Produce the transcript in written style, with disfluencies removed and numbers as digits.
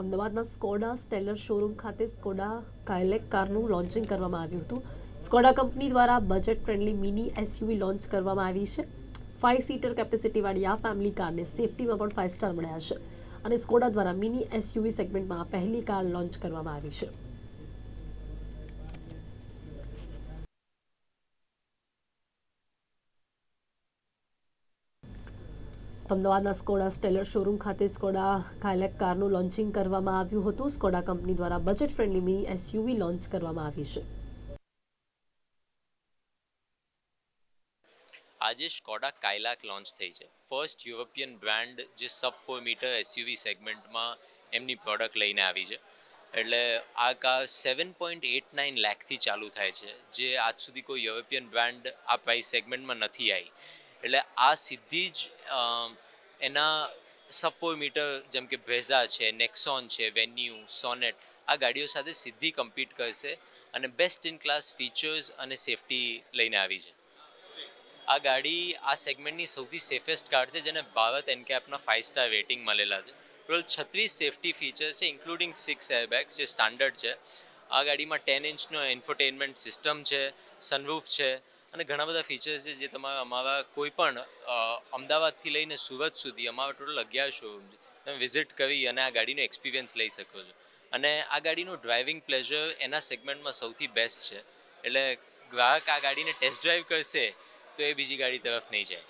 અમદાવાદના Skoda stellar showroom ખાતે Skoda કાયલેક કારનું launching કરવામાં આવ્યું હતું. સ્કોડા કંપની દ્વારા budget friendly mini SUV launch કરવામાં આવી છે. 5 સીટર કેપેસિટીવાળી આ ફેમિલી કારને સેફટીમાં પણ 5 સ્ટાર મળ્યા છે અને સ્કોડા દ્વારા મિની એસયુવી સેગમેન્ટમાં પહેલી કાર લોન્ચ કરવામાં આવી છે. અમદાવાદના સ્કોડા સ્ટેલર શોરૂમ ખાતે સ્કોડા કાયલેક કારનું લોન્ચિંગ કરવામાં આવ્યું હતું. સ્કોડા કંપની દ્વારા budget friendly mini SUV launch કરવામાં આવી છે. આજે સ્કોડા કાયલાક લોન્ચ થઈ છે. ફર્સ્ટ યુરોપિયન બ્રાન્ડ જે સબ 4 મીટર એસયુવી સેગમેન્ટમાં એમની પ્રોડક્ટ લઈને આવી છે. એટલે આ કાર 7.89 લાખથી ચાલુ થાય છે, જે આજ સુધી કોઈ યુરોપિયન બ્રાન્ડ આ પ્રાઇસ સેગમેન્ટમાં નથી આવી. એટલે આ સીધી જ એના સબ 4 મીટર જેમ કે બ્રેઝા છે, નેક્સોન છે, વેન્યુ, સોનેટ આ ગાડીઓ સાથે સીધી કમ્પીટ કરશે અને બેસ્ટ ઇન ક્લાસ ફીચર્સ અને સેફટી લઈને આવી છે. આ ગાડી આ સેગમેન્ટની સૌથી સેફેસ્ટ કાર છે, જેને ભારત એનકેપના 5 સ્ટાર રેટિંગ મળેલા છે. ટોટલ 36 સેફટી ફીચર્સ છે, ઇન્ક્લુડિંગ 6 એરબેગ્સ જે સ્ટાન્ડર્ડ છે. આ ગાડીમાં 10 ઇંચનો ઇન્ફોટેનમેન્ટ સિસ્ટમ છે, સનરૂફ છે અને ઘણા બધા ફીચર્સ છે જે તમારા અમારા કોઈ પણ અમદાવાદથી લઈને સુરત સુધી અમારા ટોટલ 11 શોરૂમ છે. તમે વિઝિટ કરી અને આ ગાડીનો એક્સપિરિયન્સ લઈ શકો છો. અને આ ગાડીનું ડ્રાઇવિંગ પ્લેઝર એના સેગમેન્ટમાં સૌથી બેસ્ટ છે. એટલે ગ્રાહક આ ગાડીને ટેસ્ટ ડ્રાઈવ કરશે તો એ બીજી ગાડી તરફ નહીં જાય.